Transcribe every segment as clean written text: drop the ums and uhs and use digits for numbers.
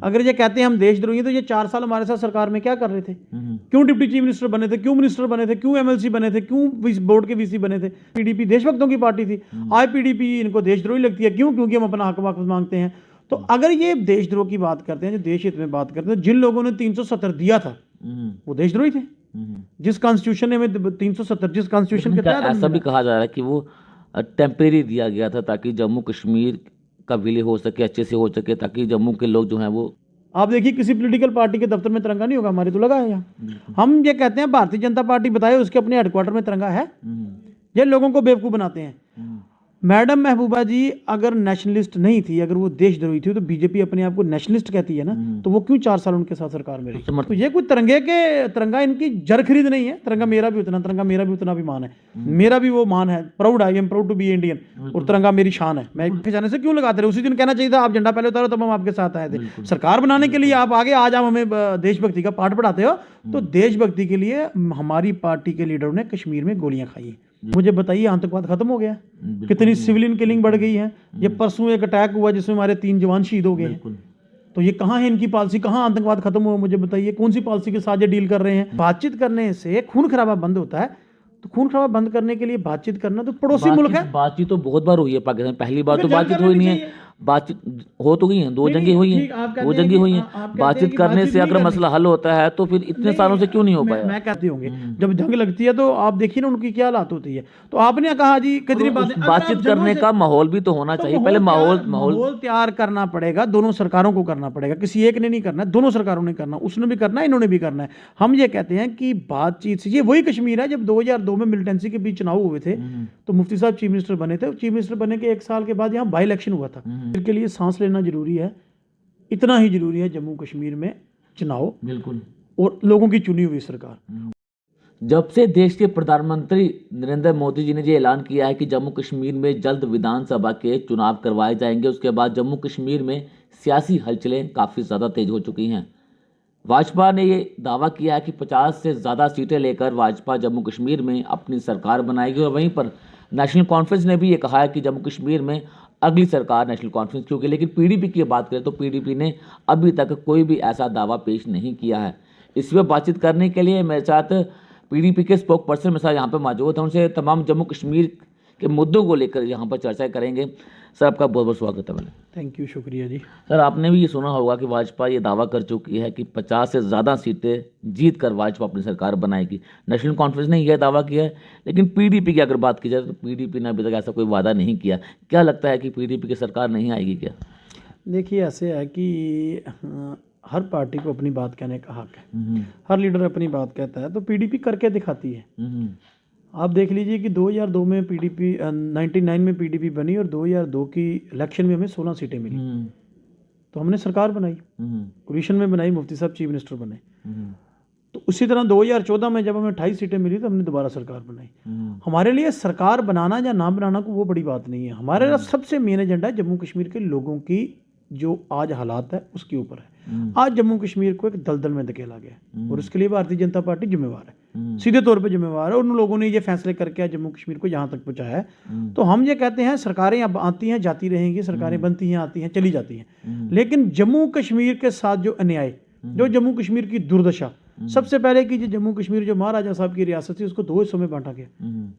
अगर ये कहते हैं हम देशद्रोही हैं तो ये 4 साल हमारे साथ सरकार में क्या कर रहे थे? क्यों डिप्टी चीफ मिनिस्टर बने थे, क्यों मिनिस्टर बने थे, क्यों एमएलसी बने थे, क्यों बोर्ड के वीसी बने थे? पीडीपी देशभक्तों की पार्टी थी, आज पीडीपी इनको देशद्रोही लगती है। क्यों? क्योंकि हम अपना हक वापस मांगते हैं। तो अगर ये देशद्रोह की बात करते हैं, जो देश हित में बात करते हैं, जिन लोगों ने 370 दिया था वो देशद्रोही थे। जिस कॉन्स्टिट्यूशन ने हमें 370, जिस कॉन्स्टिट्यूशन के तहत ऐसा भी कहा जा रहा है कि वो टेम्परेरी दिया गया था ताकि जम्मू कश्मीर का विलय हो सके, अच्छे से हो सके, ताकि जम्मू के लोग जो हैं वो, आप देखिए किसी पॉलिटिकल पार्टी के दफ्तर में तिरंगा नहीं होगा, हमारे तो लगा है यहाँ। हम ये कहते हैं भारतीय जनता पार्टी बताए उसके अपने हेडक्वार्टर में तिरंगा है। ये लोगों को बेवकूफ़ बनाते हैं। मैडम महबूबा जी अगर नेशनलिस्ट नहीं थी, अगर वो देशद्रोही थी, तो बीजेपी अपने आप को नेशनलिस्ट कहती है ना, तो वो क्यों 4 साल उनके साथ सरकार में रही? तो ये कोई तिरंगा इनकी जर खरीद नहीं है। तिरंगा मेरा भी उतना अभिमान है, मेरा भी वो मान है, proud, I am proud to be Indian, और तिरंगा मेरी शान है। मैं जाने से क्यों लगाते रहे? उसी दिन कहना चाहिए था आप झंडा पहले उतारो तब हम आपके साथ आए थे। सरकार बनाने के लिए आप आगे, आज आप हमें देशभक्ति का पाठ पढ़ाते हो। तो देशभक्ति के लिए हमारी पार्टी के लीडरों ने कश्मीर में गोलियां खाई हैं। मुझे बताइए आतंकवाद खत्म हो गया? कितनी सिविलियन किलिंग बढ़ गई है? ये परसों एक अटैक हुआ जिसमें हमारे 3 जवान शहीद हो गए हैं। तो ये कहाँ है इनकी पॉलिसी? कहाँ आतंकवाद खत्म हुआ? मुझे बताइए कौन सी पॉलिसी के साथ ये डील कर रहे हैं? बातचीत करने से खून खराबा बंद होता है। तो खून खराबा बंद करने के लिए बातचीत करना तो पड़ोसी मुल्क है। बातचीत तो बहुत बार हुई है पाकिस्तान, पहली बार तो बातचीत हुई नहीं है। बातचीत हो तो गई है, 2 जंगें हुई हैं, 2 जंगें हुई हैं। बातचीत करने से अगर मसला हल होता है तो फिर इतने सालों से क्यों नहीं हो पाया? मैं कहती होंगे जब जंग लगती है तो आप देखिए ना उनकी क्या हालत होती है। तो आपने कहा जी कितनी बातचीत करने का माहौल भी तो होना चाहिए। पहले माहौल तैयार करना पड़ेगा, दोनों सरकारों को करना पड़ेगा। किसी एक ने नहीं करना, दोनों सरकारों ने करना। उसने भी करना है, इन्होंने भी करना है। हम ये कहते हैं कि बातचीत से, ये वही कश्मीर है जब 2002 में मिलिटेंसी के बीच चुनाव हुए थे तो मुफ्ती साहब चीफ मिनिस्टर बने थे। चीफ मिनिस्टर बनने के 1 साल के बाद यहाँ बाई इलेक्शन हुआ था। इसके लिए सांस लेना जरूरी है, इतना ही जरूरी है जम्मू कश्मीर में चुनाव, बिल्कुल, और लोगों की चुनी हुई सरकार। जब से देश के प्रधानमंत्री नरेंद्र मोदी जी ने ये ऐलान किया है कि जम्मू कश्मीर में जल्द विधानसभा के चुनाव करवाए जाएंगे, उसके बाद जम्मू कश्मीर में सियासी हलचलें काफ़ी ज़्यादा तेज हो चुकी हैं। भाजपा ने ये दावा किया है कि 50 से ज़्यादा सीटें लेकर भाजपा जम्मू कश्मीर में अपनी सरकार बनाएगी, और वहीं पर नेशनल कॉन्फ्रेंस ने भी ये कहा है कि जम्मू कश्मीर में अगली सरकार नेशनल कॉन्फ्रेंस की होगी। लेकिन पीडीपी की बात करें तो पीडीपी ने अभी तक कोई भी ऐसा दावा पेश नहीं किया है। इस पर बातचीत करने के लिए मेरे साथ पीडीपी के स्पोक पर्सन मेरे साथ यहाँ पर मौजूद हैं। उनसे तमाम जम्मू कश्मीर के मुद्दों को लेकर यहाँ पर चर्चा करेंगे। सर, आपका बहुत बहुत स्वागत है। थैंक यू, शुक्रिया जी। सर, आपने भी ये सुना होगा कि भाजपा ये दावा कर चुकी है कि 50 से ज़्यादा सीटें जीत कर भाजपा अपनी सरकार बनाएगी। नेशनल कॉन्फ्रेंस ने यह दावा किया है, लेकिन पीडीपी की अगर बात की जाए तो पीडीपी ने अभी तक ऐसा कोई वादा नहीं किया। क्या लगता है कि पीडीपी की सरकार नहीं आएगी क्या? देखिए, ऐसे है कि हर पार्टी को अपनी बात कहने का हक है, हर लीडर अपनी बात कहता है, तो पीडीपी करके दिखाती है। आप देख लीजिए कि 2002 में पीडीपी 99 में पीडीपी बनी और 2002 की इलेक्शन में हमें 16 सीटें मिली, तो हमने सरकार बनाई, कोलिशन में बनाई, मुफ्ती साहब चीफ मिनिस्टर बने। तो उसी तरह 2014 में जब हमें 28 सीटें मिली तो हमने दोबारा सरकार बनाई। हमारे लिए सरकार बनाना या ना बनाना को वो बड़ी बात नहीं है। हमारे लिए सबसे मेन एजेंडा है जम्मू कश्मीर के लोगों की जो आज हालात है उसके ऊपर है। आज जम्मू कश्मीर को एक दलदल में धकेला गया और उसके लिए भारतीय जनता पार्टी जिम्मेवार है, सीधे तौर पे जिम्मेवार है। उन लोगों ने ये फैसले करके जम्मू कश्मीर को यहाँ तक पहुँचाया है। तो हम ये कहते हैं सरकारें अब आती हैं जाती रहेंगी, सरकारें बनती हैं आती हैं चली जाती हैं, लेकिन जम्मू कश्मीर के साथ जो अन्याय, जो जम्मू कश्मीर की दुर्दशा, सबसे पहले कि जम्मू कश्मीर जो महाराजा साहब की रियासत थी उसको 2 हिस्सों में बांटा गया,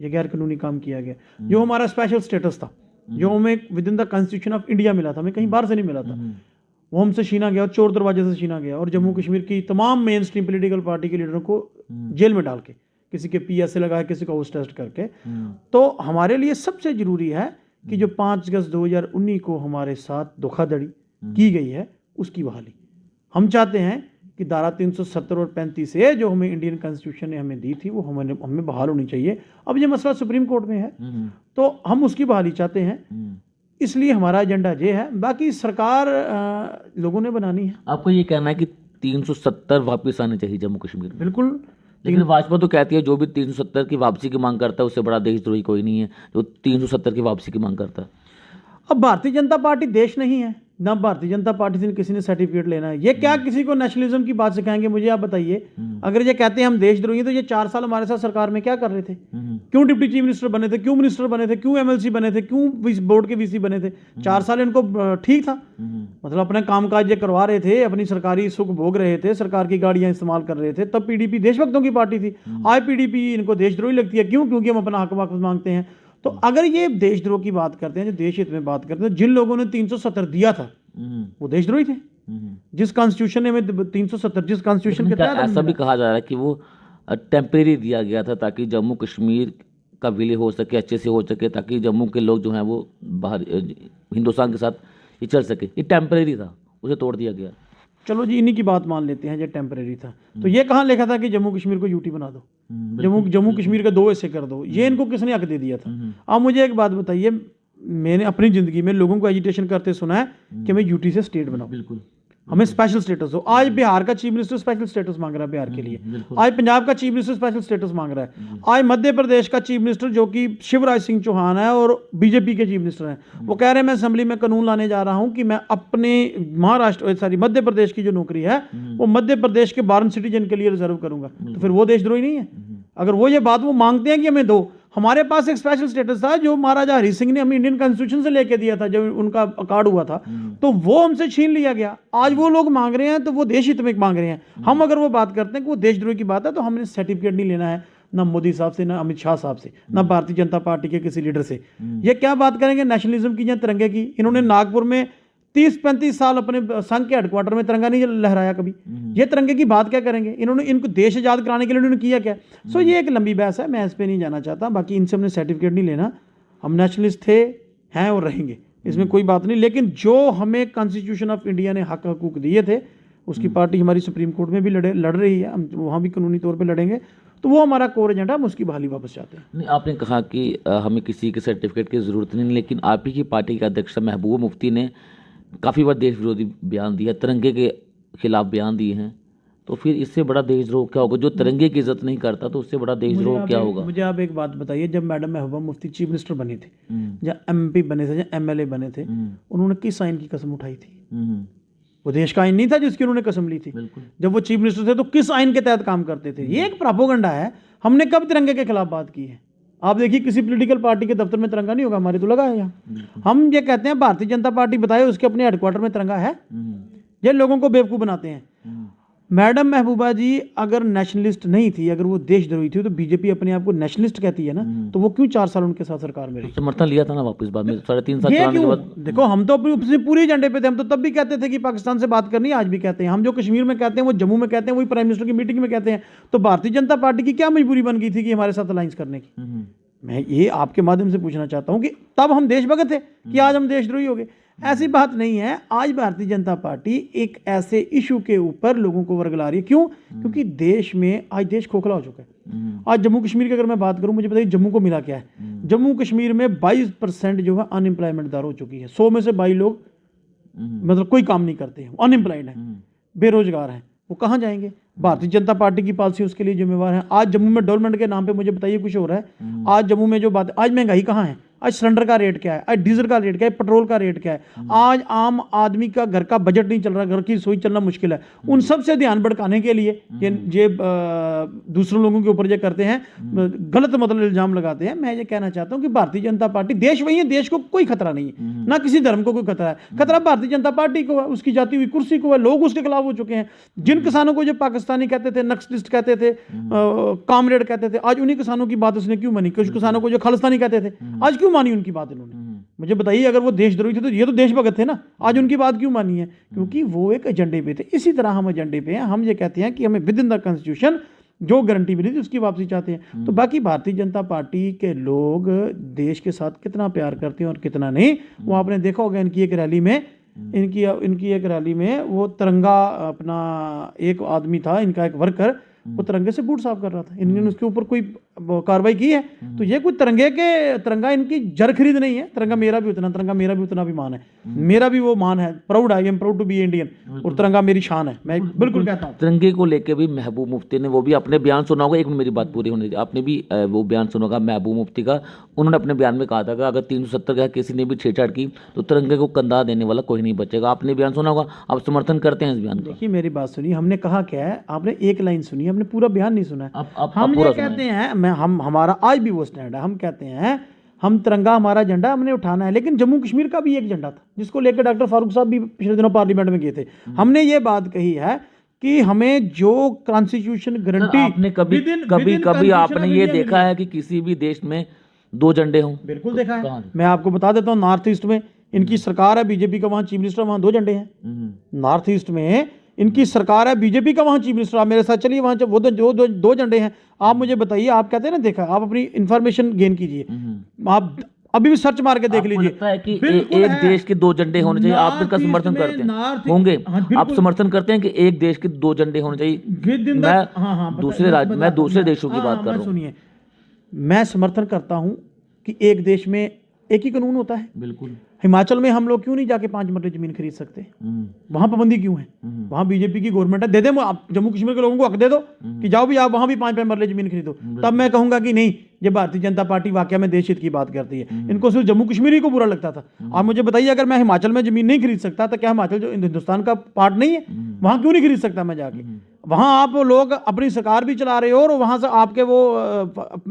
ये गैर कानूनी काम किया गया। जो हमारा स्पेशल स्टेटस था, जो हमें with in the constitution of India मिला था, हमें कहीं बाहर से नहीं मिला था, वो हमसे छीना गया और चोर दरवाजे से छीना गया। और जम्मू कश्मीर की तमाम मेन स्ट्रीम पॉलिटिकल पार्टी के लीडरों को जेल में डाल के, किसी के PSA लगाया, किसी का हाउस टेस्ट करके। तो हमारे लिए सबसे जरूरी है कि जो 5 अगस्त 2019 को हमारे साथ धोखाधड़ी की गई है उसकी बहाली। हम चाहते हैं कि धारा 370 और 35 ए जो हमें इंडियन कॉन्स्टिट्यूशन ने हमें दी थी वो हमें बहाल होनी चाहिए। अब ये मसला सुप्रीम कोर्ट में है तो हम उसकी बहाली चाहते हैं, इसलिए हमारा एजेंडा ये है। बाकी सरकार लोगों ने बनानी है। आपको ये कहना है कि 370 वापस आने चाहिए जम्मू कश्मीर में? बिल्कुल, लेकिन भाजपा तो कहती है जो भी 370 की वापसी की मांग करता है उससे बड़ा देशद्रोही कोई नहीं है जो 370 की वापसी की मांग करता है। अब भारतीय जनता पार्टी देश नहीं है, ना भारतीय जनता पार्टी से किसी ने सर्टिफिकेट लेना है। ये क्या किसी को नेशनलिज्म की बात सिखाएंगे? मुझे आप बताइए, अगर ये कहते हैं हम देशद्रोही तो ये 4 साल हमारे साथ सरकार में क्या कर रहे थे? क्यों डिप्टी चीफ मिनिस्टर बने थे? क्यों मिनिस्टर बने थे? क्यों एमएलसी बने थे? क्यों बोर्ड के वीसी बने थे? 4 साल इनको ठीक था, मतलब अपने कामकाज ये करवा रहे थे, अपनी सरकारी सुख भोग रहे थे, सरकार की गाड़ियां इस्तेमाल कर रहे थे। तब पीडीपी देशभक्तों की पार्टी थी। आज पीडीपी इनको देशद्रोही लगती है। क्यों? क्योंकि हम अपना हक वापस मांगते हैं। तो अगर ये देशद्रोह की बात करते हैं, जो देश हित में बात करते हैं, जिन लोगों ने 370 दिया था वो देशद्रोही थे। जिस कॉन्स्टिट्यूशन ने हमें 370, जिस कॉन्स्टिट्यूशन के तहत ऐसा भी कहा जा रहा है कि वो टेम्परेरी दिया गया था ताकि जम्मू कश्मीर का विलय हो सके, अच्छे से हो सके, ताकि जम्मू के लोग जो हैं वो बाहर हिंदुस्तान के साथ ये चल सके। ये टेम्परेरी था, उसे तोड़ दिया गया। चलो जी, इन्हीं की बात मान लेते हैं, ये टेम्परेरी था। तो ये कहाँ लिखा था कि जम्मू कश्मीर को यूटी बना दो, जम्मू कश्मीर का 2 हिस्से कर दो? ये इनको किसने हक दे दिया था? अब मुझे एक बात बताइए, मैंने अपनी जिंदगी में लोगों को एजिटेशन करते सुना है कि हमें यूटी से स्टेट बनाओ, बिल्कुल हमें स्पेशल स्टेटस हो। आज बिहार का चीफ मिनिस्टर स्पेशल स्टेटस मांग रहा है बिहार के लिए। आज पंजाब का चीफ मिनिस्टर स्पेशल स्टेटस मांग रहा है। आज मध्य प्रदेश का चीफ मिनिस्टर जो कि शिवराज सिंह चौहान है और बीजेपी के चीफ मिनिस्टर हैं, वो कह रहे हैं मैं असेंबली में कानून लाने जा रहा हूं कि मैं अपने मध्य प्रदेश की जो नौकरी है वो मध्य प्रदेश के बॉर्न सिटीजन के लिए रिजर्व करूंगा। तो फिर वो देशद्रोही नहीं है? अगर वो ये बात वो मांगते हैं कि हमें दो, हमारे पास एक स्पेशल स्टेटस था जो महाराजा हरि सिंह ने हमें इंडियन कॉन्स्टिट्यूशन से लेके दिया था, जब उनका अकार्ड हुआ था, तो वो हमसे छीन लिया गया। आज वो लोग मांग रहे हैं तो वो देश हित में मांग रहे हैं। हम अगर वो बात करते हैं कि वो देशद्रोही की बात है तो हमने सर्टिफिकेट नहीं लेना है, ना मोदी साहब से, ना अमित शाह साहब से, ना भारतीय जनता पार्टी के किसी लीडर से। ये क्या बात करेंगे नेशनलिज्म की या तिरंगे की? इन्होंने नागपुर में 30-35 साल अपने संघ के हेडक्वार्टर में तिरंगा नहीं लहराया कभी। ये तिरंगे की बात क्या करेंगे? इनको देश आजाद कराने के लिए उन्होंने किया क्या? सो ये एक लंबी बहस है, मैं इस पे नहीं जाना चाहता। बाकी इनसे हमने सर्टिफिकेट नहीं लेना, हम नेशनलिस्ट थे, हैं और रहेंगे, इसमें कोई बात नहीं। लेकिन जो हमें कॉन्स्टिट्यूशन ऑफ इंडिया ने हक हकूक दिए थे, उसकी पार्टी हमारी सुप्रीम कोर्ट में भी लड़ रही है, हम वहाँ भी कानूनी तौर पर लड़ेंगे। तो वो हमारा कोर एजेंडा, हम उसकी बहाली वापस चाहते हैं। नहीं, आपने कहा कि हमें किसी के सर्टिफिकेट की ज़रूरत नहीं, लेकिन आप ही की पार्टी के अध्यक्ष महबूबा मुफ्ती ने काफ़ी बार देश विरोधी बयान दिया, तिरंगे के खिलाफ बयान दिए हैं। तो फिर इससे बड़ा देशद्रोह क्या होगा? जो तिरंगे की इज्जत नहीं करता तो उससे बड़ा देशद्रोह क्या होगा? मुझे आप एक बात बताइए, जब madam Mehbooba Mufti chief minister बनी थी, या एमपी बने थे, या एमएलए बने थे, उन्होंने किस आइन की कसम उठाई थी? वो देश का आइन नहीं था जिसकी उन्होंने कसम ली थी। जब वो चीफ मिनिस्टर थे तो किस आइन के तहत काम करते थे? ये एक प्रोपेगेंडा है। हमने कब तिरंगे के खिलाफ बात की है? आप देखिए, किसी पॉलिटिकल पार्टी के दफ्तर में तिरंगा नहीं होगा, हमारे तो लगा है यहाँ। हम ये कहते हैं भारतीय जनता पार्टी बताए उसके अपने हेडक्वार्टर में तिरंगा है? ये लोगों को बेवकूफ़ बनाते हैं। मैडम महबूबा जी अगर नेशनलिस्ट नहीं थी, अगर वो देशद्रोही थी, तो बीजेपी अपने आप को नेशनलिस्ट कहती है ना, तो वो क्यों 4 साल उनके साथ सरकार में रही? समर्थन लिया था ना वापस बाद में 3.5 साल चलाने के बाद। देखो, हम तो अपने पूरे एजेंडे पे थे। हम तो तब भी कहते थे कि पाकिस्तान से बात करनी है, आज भी कहते हैं। हम जो कश्मीर में कहते हैं वो जम्मू में कहते हैं, वही प्राइम मिनिस्टर की मीटिंग में कहते हैं। तो भारतीय जनता पार्टी की क्या मजबूरी बन गई थी कि हमारे साथ अलायंस करने की? मैं ये आपके माध्यम से पूछना चाहता हूं कि तब हम देशभक्त थे कि आज हम देशद्रोही हो गए? ऐसी बात नहीं है। आज भारतीय जनता पार्टी एक ऐसे इशू के ऊपर लोगों को वर्गला रही है। क्यों? क्योंकि देश में आज देश खोखला हो चुका है। आज जम्मू कश्मीर की अगर मैं बात करूं, मुझे बताइए जम्मू को मिला क्या है? जम्मू कश्मीर में 22% जो है अनएम्प्लॉयमेंट दर हो चुकी है। 100 में से 22 लोग मतलब कोई काम नहीं करते हैं, अनएम्प्लॉयड है, बेरोजगार हैं। वो कहाँ जाएंगे? भारतीय जनता पार्टी की पॉलिसी उसके लिए जिम्मेवार है। आज जम्मू में डेवलपमेंट के नाम पे मुझे बताइए कुछ हो रहा है? आज जम्मू में जो बात, आज महंगाई कहाँ है? आज सिलेंडर का रेट क्या है? आज डीजल का रेट क्या है? पेट्रोल का रेट क्या है? आज आम आदमी का घर का बजट नहीं चल रहा, घर की रसोई चलना मुश्किल है। उन सब से ध्यान भटकाने के लिए ये दूसरों लोगों के ऊपर ये करते हैं, गलत मतलब इल्जाम लगाते हैं। मैं ये कहना चाहता हूँ कि भारतीय जनता पार्टी देश वही है, देश को कोई खतरा नहीं है, ना किसी धर्म को कोई खतरा है। खतरा भारतीय जनता पार्टी को है, उसकी जाती हुई कुर्सी को है। लोग उसके खिलाफ हो चुके हैं। जिन किसानों को जो पाकिस्तानी कहते थे, नक्सलिस्ट कहते थे, कामरेड कहते थे, आज उन्हीं किसानों की बात उसने क्यों मानी? कुछ किसानों को जो खालिस्तानी कहते थे, आज क्यों मानी उनकी बात इन्होंने? मुझे बताइए, अगर वो देशद्रोही थे तो ये तो देशभक्त थे ना, आज उनकी बात क्यों मानी है? क्योंकि वो एक एजेंडे पे थे। इसी तरह हम एजेंडे पे हैं। हम ये कहते हैं कि हमें विद इन द कॉन्स्टिट्यूशन जो गारंटी मिली थी उसकी वापसी चाहते हैं। तो बाकी भारतीय जनता पार्टी के लोग देश के साथ कितना प्यार करते हैं और कितना नहीं, वो आपने देखा होगा। इनकी एक रैली में वो तिरंगा, अपना एक आदमी था इनका, एक वर्कर, वो तिरंगे से बूट साफ कर रहा था। इन्होंने उसके ऊपर कोई कार्रवाई की है? तो ये कोई तिरंगा इनकी जर खरीद नहीं है। तिरंगा मेरा भी उतना अभिमान है, मेरा भी वो मान है, proud I am proud to be Indian, और तिरंगा मेरी शान है, मैं बिल्कुल कहता हूँ। तिरंगे को लेके भी महबूब मुफ्ती ने वो भी अपने बयान सुना होगा, एक मिनट मेरी बात पूरी होने दीजिए, आपने भी वो बयान सुना होगा महबूब मुफ्ती का। उन्होंने अपने बयान में कहा था कि अगर 370 का किसी ने भी छेड़छाड़ की तो तिरंगे को कंधा देने वाला कोई नहीं बचेगा। आपने बयान सुना होगा, आप समर्थन करते हैं इस बयान का? देखिए मेरी बात सुनिए, हमने कहा क्या है, आपने एक लाइन सुनी, हमने पूरा बयान नहीं सुना है। हम ये कहते हैं, हमारा आज भी वो स्टैंड है, हम कहते हैं हम तिरंगा हमारा झंडा हमने उठाना है, लेकिन जम्मू कश्मीर का भी एक झंडा था जिसको लेकर डॉक्टर फारूक साहब भी पिछले दिनों पार्लियामेंट में गए थे। हमने ये बात कही है कि हमें जो कॉन्स्टिट्यूशन गारंटी, आपने कभी आपने ये देखा है कि किसी भी देश में 2 झंडे हों? बिल्कुल देखा है। मैं आपको बता देता हूँ, नॉर्थ ईस्ट में इनकी सरकार है, बीजेपी का वहाँ चीफ मिनिस्टर, वहाँ 2 झंडे हैं। नॉर्थ ईस्ट में इनकी सरकार है, बीजेपी का वहाँ चीफ मिनिस्टर, आप मेरे साथ चलिए, वहाँ वो दो झंडे हैं। आप मुझे बताइए, आप कहते हैं ना देखा, आप अपनी इंफॉर्मेशन गेन कीजिए, आप अभी भी सर्च मार के देख लीजिए। लगता है कि एक देश के 2 झंडे होने चाहिए, आप इसका समर्थन करते हैं होंगे? आप समर्थन करते हैं कि एक देश के 2 झंडे होने चाहिए? मैं दूसरे देशों की बात कर रहा हूँ। सुनिए, मैं समर्थन करता हूँ कि एक देश में एक ही कानून होता है। बिल्कुल। हिमाचल में हम लोग क्यों नहीं जाके 5 मरले जमीन खरीद सकते? वहां पाबंदी क्यों है? वहां बीजेपी की गवर्नमेंट है, दे दे आप जम्मू कश्मीर के लोगों को हक दे दो कि जाओ भी आप वहां भी 5 मरले जमीन खरीदो। तब मैं कहूंगा कि नहीं, ये भारतीय जनता पार्टी वाकई में देश हित की बात करती है। इनको सिर्फ जम्मू कश्मीर ही को बुरा लगता था। आप मुझे बताइए, अगर मैं हिमाचल में जमीन नहीं खरीद सकता तो क्या हिमाचल जो हिंदुस्तान का पार्ट नहीं है? वहां क्यों नहीं खरीद सकता मैं जाके? वहां आप लोग अपनी सरकार भी चला रहे हो और वहां से आपके वो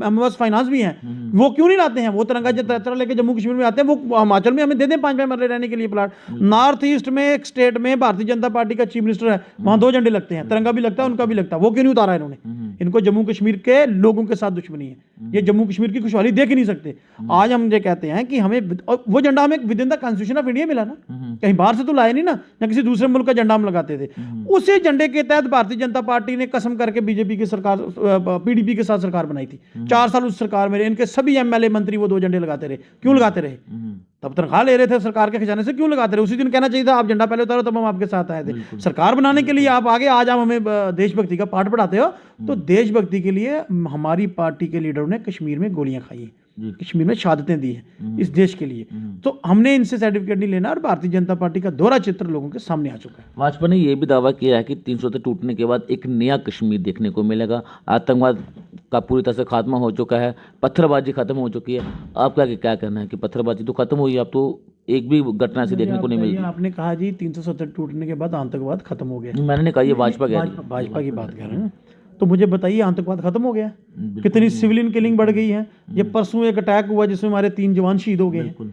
एमएस फाइनेंस भी हैं, वो क्यों नहीं लाते हैं? वो तिरंगा यात्रा लेके जम्मू कश्मीर में आते हैं, वो हिमाचल में हमें दे दें 5 मरले रहने के लिए प्लाट। नॉर्थ ईस्ट में एक स्टेट में भारतीय जनता पार्टी का चीफ मिनिस्टर है, वहां 2 झंडे लगते हैं, तिरंगा भी लगता है, उनका भी लगता है, वो क्यों नहीं उतारा इन्होंने? इनको जम्मू कश्मीर के लोगों के साथ दुश्मनी है, ये जम्मू कश्मीर की खुशहाली देख ही नहीं सकते। आज हम ये कहते हैं कि हमें वो झंडा हमें with in the constitution of India मिला ना, कहीं बाहर से तो लाए नहीं ना, किसी दूसरे मुल्क का झंडा हम लगाते थे। उसी झंडे के तहत भारतीय जनता पार्टी ने कसम करके बीजेपी की सरकार, पीडीपी के साथ सरकार बनाई थी। 4 साल उस सरकार में इनके सभी एमएलए मंत्री वो 2 झंडे लगाते रहे। क्यों लगाते रहे? तब तनख्वाह ले रहे थे सरकार के खजाने से, क्यों लगाते रहे? उसी दिन कहना चाहिए था आप झंडा पहले उतारो, तब हम आपके साथ आए थे। सरकार बनाने के लिए आप आगे, आज आप हमें देशभक्ति का पाठ पढ़ाते हो। तो देशभक्ति के लिए हमारी पार्टी के लीडरों ने कश्मीर में गोलियां खाई है, कश्मीर में शहादतें दी हैं इस देश के लिए। तो हमने इनसे सर्टिफिकेट नहीं लेना, और भारतीय जनता पार्टी का दोहरा चित्र लोगों के सामने आ चुका है। भाजपा ने यह भी दावा किया है कि 370 टूटने के बाद एक नया कश्मीर देखने को मिलेगा, आतंकवाद का पूरी तरह से खात्मा हो चुका है, पत्थरबाजी खत्म हो चुकी है। आपका क्या कहना है कि पत्थरबाजी तो खत्म हुई, अब तो एक भी घटना ऐसी देखने को नहीं मिली? आपने कहा जी 370 टूटने के बाद आतंकवाद खत्म हो गया, मैंने नहीं कहा, ये भाजपा की बात कर रहे हैं। तो मुझे बताइए, आतंकवाद खत्म हो गया? कितनी सिविलियन किलिंग बढ़ गई है? ये परसों एक अटैक हुआ जिसमें हमारे 3 जवान शहीद हो गए हैं।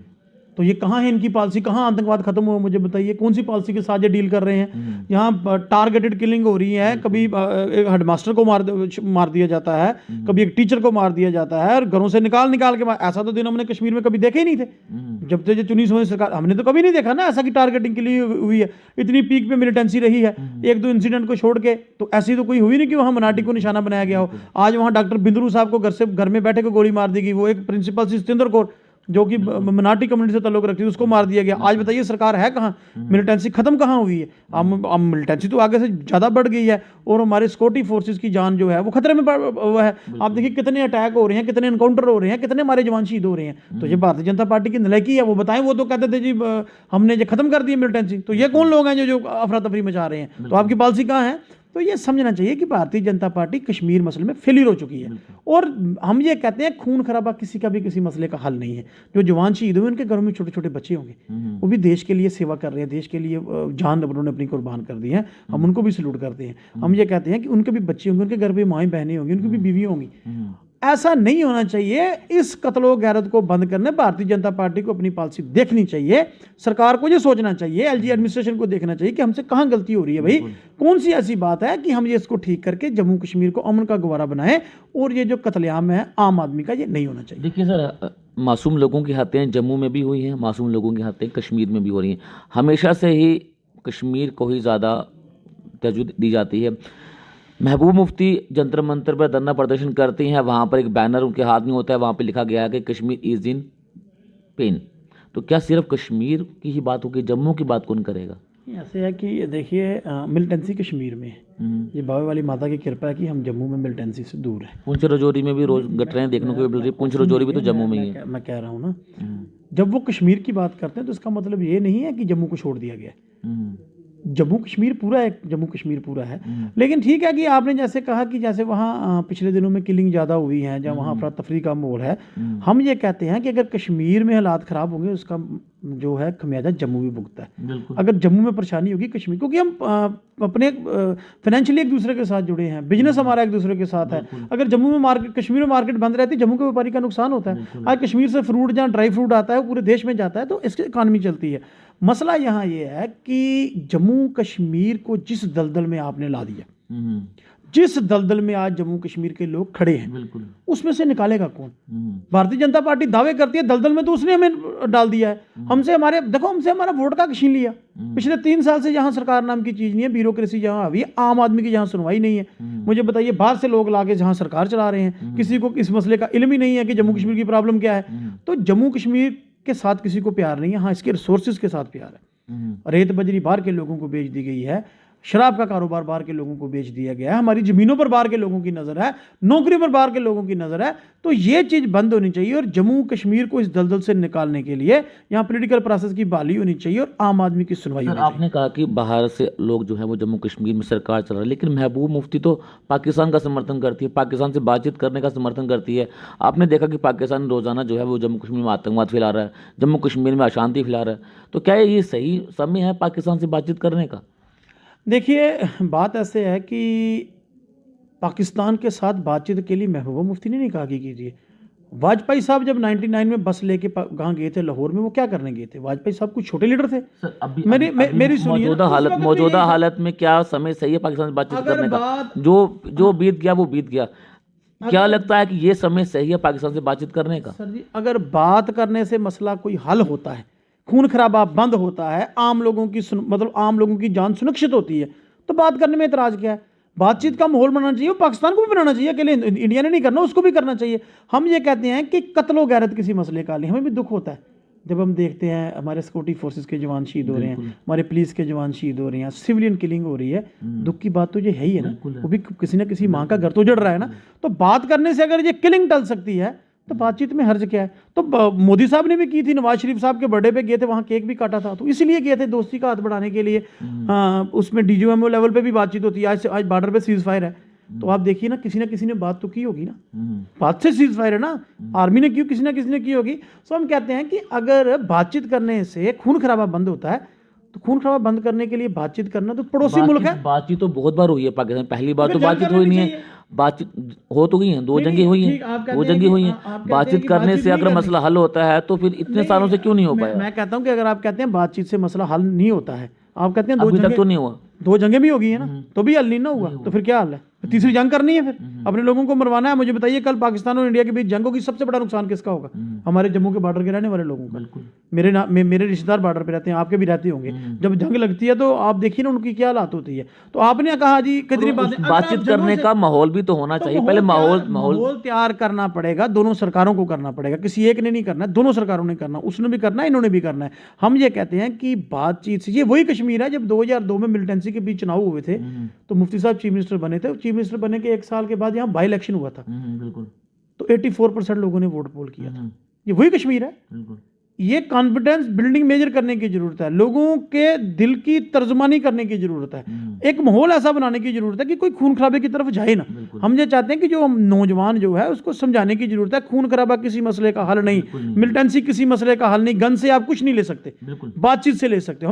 तो ये कहाँ है इनकी पॉलिसी? कहाँ आतंकवाद खत्म हुआ? मुझे बताइए, कौन सी पॉलिसी के साथ ये डील कर रहे हैं? यहाँ टारगेटेड किलिंग हो रही है, कभी एक हेडमास्टर को मार दिया जाता है, कभी एक टीचर को मार दिया जाता है, और घरों से निकाल के ऐसा तो दिन हमने कश्मीर में कभी देखे ही नहीं थे। जब से 19 सरकार, हमने तो कभी नहीं देखा ना ऐसा कि टारगेटिंग के लिए हुई है। इतनी पीक पे मिलिटेंसी रही है, 1-2 इंसिडेंट को छोड़ के तो ऐसी तो कोई हुई नहीं कि वहाँ मराठी को निशाना बनाया गया हो। आज वहाँ डॉक्टर बिंद्रू साहब को घर में बैठे को गोली मार दी गई। वो एक प्रिंसिपल सी सतेंद्र कौर जो कि मराठी कम्युनिटी से ताल्लुक रखती है, उसको मार दिया गया। आज बताइए सरकार है कहाँ? मिलिटेंसी खत्म कहाँ हुई है? अब मिलिटेंसी तो आगे से ज़्यादा बढ़ गई है, और हमारे सिक्योरिटी फोर्सेस की जान जो है वो खतरे में हुआ है। आप देखिए कितने अटैक हो रहे हैं, कितने एनकाउंटर हो रहे हैं, कितने हमारे जवान शहीद हो रहे हैं। तो ये भारतीय जनता पार्टी की नलायकी है। वो बताएं, वो तो कहते थे जी हमने ये खत्म कर दी मिलिटेंसी। तो ये कौन लोग हैं जो अफरा तफरी मचा रहे हैं? तो आपकी पॉलिसी कहाँ है? तो ये समझना चाहिए कि भारतीय जनता पार्टी कश्मीर मसले में फेलियर हो चुकी है। और हम ये कहते हैं खून खराबा किसी का भी किसी मसले का हल नहीं है। जो जवान शहीद हुए उनके घरों में छोटे छोटे बच्चे होंगे, वो भी देश के लिए सेवा कर रहे हैं, देश के लिए जान उन्होंने अपनी कुर्बान कर दी है, हम उनको भी सलूट करते हैं। हम ये कहते हैं कि उनके भी बच्चे होंगे, उनके घर पे माएँ बहनें होंगी, उनकी भी बीवी होंगी। ऐसा नहीं होना चाहिए। इस कत्लो गैरत को बंद करने भारतीय जनता पार्टी को अपनी पॉलिसी देखनी चाहिए। सरकार को ये सोचना चाहिए, एलजी एडमिनिस्ट्रेशन को देखना चाहिए कि हमसे कहाँ गलती हो रही है। भाई कौन सी ऐसी बात है कि हम ये इसको ठीक करके जम्मू कश्मीर को अमन का गवारा बनाएं, और ये जो कत्लेआम है आम आदमी का, ये नहीं होना चाहिए। देखिए सर, मासूम लोगों की हत्याएं जम्मू में भी हुई हैं, मासूम लोगों की हत्याएं कश्मीर में भी हो रही हैं। हमेशा से ही कश्मीर को ही ज़्यादा तरजीह दी जाती है। महबूब मुफ्ती जंतर मंतर पर धरना प्रदर्शन करती हैं, वहाँ पर एक बैनर उनके हाथ में होता है, वहाँ पर लिखा गया है कि कश्मीर इज़ इन पेन। तो क्या सिर्फ कश्मीर की ही बात होगी, जम्मू की बात कौन करेगा? ऐसे है कि देखिए मिलिटेंसी कश्मीर में है। ये बाबे वाली माता की कृपा है कि हम जम्मू में मिलिटेंसी से दूर है। पुंछ राजौरी में भी रोज घटनाएं देखने को मिल रही है। पुंछ राजौरी भी तो जम्मू में ही है। मैं कह रहा हूँ ना, जब वो कश्मीर की बात करते हैं तो इसका मतलब ये नहीं है कि जम्मू को छोड़ दिया गया है। जम्मू कश्मीर पूरा है, जम्मू कश्मीर पूरा है। लेकिन ठीक है कि आपने जैसे कहा कि जैसे वहाँ पिछले दिनों में किलिंग ज़्यादा हुई है, जब वहाँ अफरा तफरी का माहौल है, हम ये कहते हैं कि अगर कश्मीर में हालात ख़राब होंगे उसका जो है खमियाजा जम्मू भी भुगता है। अगर जम्मू में परेशानी होगी कश्मीर, क्योंकि हम अपने फाइनेंशियली एक दूसरे के साथ जुड़े हैं, बिजनेस हमारा एक दूसरे के साथ है। अगर जम्मू में मार्केट, कश्मीर में मार्केट बंद रहती है, जम्मू के व्यापारी का नुकसान होता है। आज कश्मीर से फ्रूट जहाँ ड्राई फ्रूट आता है पूरे देश में जाता है, तो इसकी इकानमी चलती है। मसला यहाँ ये है कि जम्मू कश्मीर को जिस दलदल में आपने ला दिया, जिस दलदल में आज जम्मू कश्मीर के लोग खड़े हैं, उसमें से निकालेगा कौन? भारतीय जनता पार्टी दावे करती है दलदल में तो उसने हमें डाल दिया है। हमसे हमारा वोट का छीन लिया। पिछले 3 साल से जहां सरकार नाम की चीज नहीं है, ब्यूरोक्रेसी जहां हावी है, आम आदमी की जहां सुनवाई नहीं है। मुझे बताइए, बाहर से लोग लाके जहां सरकार चला रहे हैं, किसी को इस मसले का इल्म ही नहीं है कि जम्मू कश्मीर की प्रॉब्लम क्या है। तो जम्मू कश्मीर के साथ किसी को प्यार नहीं है, हाँ इसके रिसोर्सेज के साथ प्यार है। रेत बजरी बाहर के लोगों को बेच दी गई है, शराब का कारोबार बाहर के लोगों को बेच दिया गया है, हमारी ज़मीनों पर बाहर के लोगों की नज़र है, नौकरी पर बाहर के लोगों की नज़र है। तो ये चीज़ बंद होनी चाहिए और जम्मू कश्मीर को इस दलदल से निकालने के लिए यहाँ पॉलिटिकल प्रोसेस की बहाली होनी चाहिए और आम आदमी की सुनवाई होनी चाहिए। आपने कहा कि बाहर से लोग जो है वो जम्मू कश्मीर में सरकार चला रहा है, लेकिन महबूब मुफ्ती तो पाकिस्तान का समर्थन करती है, पाकिस्तान से बातचीत करने का समर्थन करती है। आपने देखा कि पाकिस्तान रोज़ाना जो है वो जम्मू कश्मीर में आतंकवाद फैला रहा है, जम्मू कश्मीर में अशांति फैला रहा है। तो क्या ये सही समय है पाकिस्तान से बातचीत करने का? देखिए, बात ऐसे है कि पाकिस्तान के साथ बातचीत के लिए महबूबा मुफ्ती ने नहीं कहा कि कीजिए। वाजपेयी साहब जब 99 में बस लेके कहाँ गए थे, लाहौर में, वो क्या करने गए थे? वाजपेयी साहब कुछ छोटे लीडर थे। मेरी सुनिए, मौजूदा हालत में क्या समय सही है पाकिस्तान से बातचीत करने का? जो बीत गया वो बीत गया। क्या लगता है कि ये समय सही है पाकिस्तान से बातचीत करने का? सर जी, अगर बात करने से मसला कोई हल होता है, खून खराबा बंद होता है, आम लोगों की जान सुरक्षित होती है, तो बात करने में इतराज क्या है? बातचीत का माहौल बनाना चाहिए, पाकिस्तान को भी बनाना चाहिए, अकेले इंडिया ने नहीं करना, उसको भी करना चाहिए। हम ये कहते हैं कि कत्लो गैरत किसी मसले का नहीं, हमें भी दुख होता है जब हम देखते हैं हमारे सिक्योरिटी फोर्सेस के जवान शहीद हो रहे हैं, हमारे पुलिस के जवान शहीद हो रहे हैं, सिविलियन किलिंग हो रही है। दुख की बात तो ये है ही है ना, वो भी किसी ना किसी माँ का घर तो उजड़ रहा है ना। तो बात करने से अगर ये किलिंग टल सकती है तो बातचीत में हर्ज क्या है? तो मोदी साहब ने भी की थी, नवाज शरीफ साहब के बर्थडे पे गए थे, वहाँ केक भी काटा था, तो इसीलिए गए थे दोस्ती का हाथ बढ़ाने के लिए। उसमें डीजीएमओ लेवल पे भी बातचीत होती है। आज बॉर्डर पे सीज फायर है, तो आप देखिए ना किसी ने बात तो की होगी ना, बात से सीज फायर है ना, आर्मी ने की, किसी ने की होगी। तो हम कहते हैं कि अगर बातचीत करने से खून खराबा बंद होता है, तो खून खराबा बंद करने के लिए बातचीत करना तो पड़ोसी मुल्क है। बातचीत तो बहुत बार हुई है पाकिस्तान, पहली बार तो बातचीत हुई नहीं है। बातचीत हो तो गई है, 2 जंगें हुई हैं, 2 जंगें हुई हैं। बातचीत करने से अगर मसला हल होता है तो फिर इतने सालों से क्यों नहीं हो पाया? मैं कहता हूं कि अगर आप कहते हैं बातचीत से मसला हल नहीं होता है, आप कहते हैं अभी तक तो नहीं हुआ, 2 जंगें भी हो गई है ना, तो भी हल नहीं ना हुआ, तो फिर क्या हल है? तीसरी जंग करनी है, फिर अपने लोगों को मरवाना है। मुझे बताइए, कल पाकिस्तान और इंडिया के बीच जंग होगी, सबसे बड़ा नुकसान किसका होगा? हमारे जम्मू के बॉर्डर के रहने वाले लोगों का। मेरे रिश्तेदार बॉर्डर पे रहते हैं, आपके भी रहते होंगे। जब जंग लगती है तो आप देखिए ना उनकी क्या हालात होती है। तो आपने कहा जी कितनी बातचीत करने का माहौल भी तो होना चाहिए। पहले माहौल तैयार करना पड़ेगा, दोनों सरकारों को करना पड़ेगा, किसी एक ने नहीं करना है, दोनों सरकारों ने करना, उसने भी करना है, इन्होंने भी करना है। हम ये कहते हैं कि बातचीत से, ये वही कश्मीर है जब 2002 में मिलिटेंसी के बीच चुनाव हुए थे, तो मुफ्ती साहब चीफ मिनिस्टर बने थे। चीफ मिनिस्टर बनने के 1 साल के बाद यहाँ बाई इलेक्शन हुआ था, तो 84% लोगों ने वोट पोल किया था। ये वही कश्मीर है। ये कॉन्फिडेंस बिल्डिंग मेजर करने की जरूरत है, लोगों के दिल की तर्जुमानी करने की जरूरत है, एक माहौल ऐसा बनाने की जरूरत है कि कोई खून खराबे की तरफ जाए ना। हम ये चाहते हैं कि जो नौजवान जो है उसको समझाने की जरूरत है, खून खराबा किसी मसले का हल नहीं, मिलिटेंसी किसी मसले का हल नहीं, गन से आप कुछ नहीं ले सकते, बातचीत से ले सकते हो।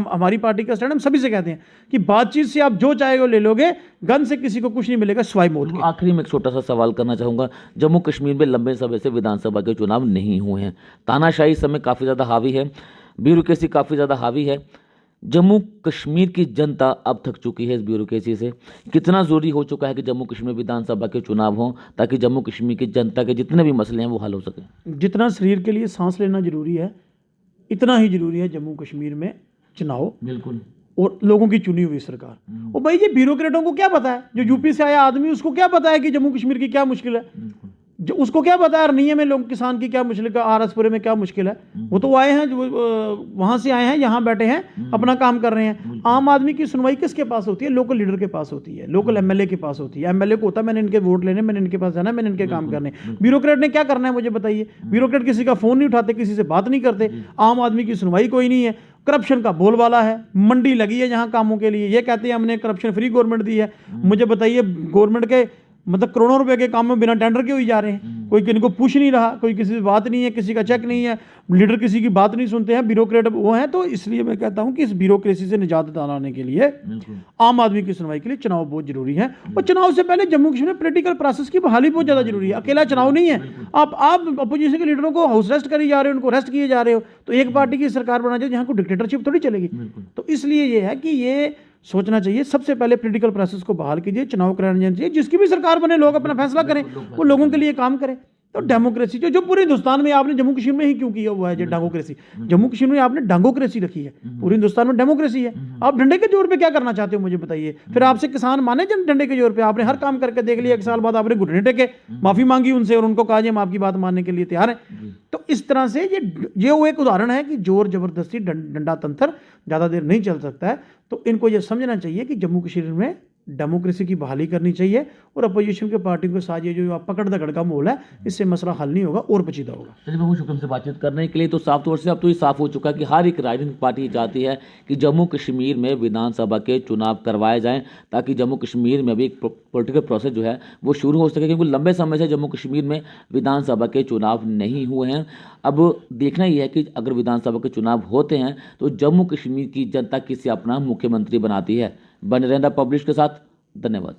हमारी पार्टी का स्टैंड हम सभी से कहते हैं कि बातचीत से आप जो चाहे वो ले लोगे, गन से किसी को कुछ नहीं मिलेगा सिवाय मौत के। आखिरी में एक छोटा सा सवाल करना चाहूंगा। जम्मू कश्मीर में लंबे समय से विधानसभा के चुनाव नहीं हुए हैं, तानाशाही समय काफ़ी ज़्यादा हावी है, ब्यूरोक्रेसी काफ़ी ज़्यादा हावी है। जम्मू कश्मीर की जनता अब थक चुकी है इस ब्यूरोक्रेसी से। कितना ज़रूरी हो चुका है कि जम्मू कश्मीर विधानसभा के चुनाव हों ताकि जम्मू कश्मीर की जनता के जितने भी मसले हैं वो हल हो सकें? जितना शरीर के लिए सांस लेना जरूरी है, इतना ही जरूरी है जम्मू कश्मीर में चुनाव। बिल्कुल। और लोगों की चुनी हुई सरकार। और भाई ये ब्यूरोक्रेटों को क्या पता है? जो यूपी से आया आदमी, उसको क्या पता है कि जम्मू कश्मीर की क्या मुश्किल है? जो उसको क्या पता है नहीं है में लोग किसान की क्या मुश्किल का आरएसपुरे में क्या मुश्किल है। वो तो आए हैं वहां से आए हैं, यहाँ बैठे हैं, अपना काम कर रहे हैं। आम आदमी की सुनवाई किसके पास होती है? लोकल लीडर के पास होती है, लोकल एमएलए के पास होती है। एमएलए को होता है मैंने इनके वोट लेने, मैंने इनके पास जाना, मैंने इनके काम करने। ब्यूरोक्रेट ने क्या करना है मुझे बताइए? ब्यूरोक्रेट किसी का फोन नहीं उठाते, किसी से बात नहीं करते। आम आदमी की सुनवाई कोई नहीं है। करप्शन का बोलबाला है, मंडी लगी है जहां कामों के लिए, ये कहते हैं हमने करप्शन फ्री गवर्नमेंट दी है। मुझे बताइए गवर्नमेंट के मतलब करोड़ों रुपए के काम में बिना टेंडर के हुई जा रहे हैं। कोई किसी को पूछ नहीं रहा, कोई किसी से बात नहीं है, किसी का चेक नहीं है, लीडर किसी की बात नहीं सुनते हैं, ब्यूरोक्रेट वो हैं। तो इसलिए मैं कहता हूं कि इस ब्यूरोक्रेसी से निजात दिलाने के लिए आम आदमी की सुनवाई के लिए चुनाव बहुत जरूरी है। और चुनाव से पहले जम्मू कश्मीर में पॉलिटिकल प्रोसेस की बहाली बहुत ज्यादा जरूरी है। अकेला चुनाव नहीं है। आप अपोजिशन के लीडरों को हाउस रेस्ट करी जा रहे हो, उनको रेस्ट किए जा रहे हो, तो एक पार्टी की सरकार बना जाए जहां को डिक्टेटरशिप थोड़ी चलेगी। तो इसलिए ये है कि ये सोचना चाहिए सबसे पहले पॉलिटिकल प्रोसेस को बहाल कीजिए, चुनाव कराने चाहिए, जिसकी भी सरकार बने लोग अपना फैसला करें, वो लोगों के लिए काम करें। तो डेमोक्रेसी जो पूरे हिंदुस्तान में आपने जम्मू कश्मीर में ही क्यों किया हुआ है जो डेमोक्रेसी, जम्मू कश्मीर में आपने डांगोक्रेसी रखी है, पूरे हिंदुस्तान में डेमोक्रेसी है। आप डंडे के जोर पे क्या करना चाहते हो मुझे बताइए? फिर आपसे किसान माने जन डंडे के जोर पे? आपने हर काम करके देख लिया, 1 साल बाद आपने घुटने टेके, माफी मांगी उनसे और उनको कहा जी हम आपकी बात मानने के लिए तैयार हैं। तो इस तरह से ये वो एक उदाहरण है कि जोर जबरदस्ती डंडा तंत्र ज्यादा देर नहीं चल सकता है। तो इनको ये समझना चाहिए कि जम्मू कश्मीर में डेमोक्रेसी की बहाली करनी चाहिए और अपोजिशन के पार्टियों के साथ ये जो पकड़ दकड़ का माहौल है, इससे मसला हल नहीं होगा और पेचीदा होगा। चलिए मैं शुक्र से बातचीत करने के लिए। तो साफ तौर से अब तो ये साफ हो चुका है कि हर एक राजनीतिक पार्टी चाहती है कि जम्मू कश्मीर में विधानसभा के चुनाव करवाए जाएं, ताकि जम्मू कश्मीर में भी एक पॉलिटिकल प्रोसेस जो है वो शुरू हो सके, क्योंकि लंबे समय से जम्मू कश्मीर में विधानसभा के चुनाव नहीं हुए हैं। अब देखना ही है कि अगर विधानसभा के चुनाव होते हैं तो जम्मू कश्मीर की जनता किसे अपना मुख्यमंत्री बनाती है। बने रहना पब्लिश के साथ। धन्यवाद।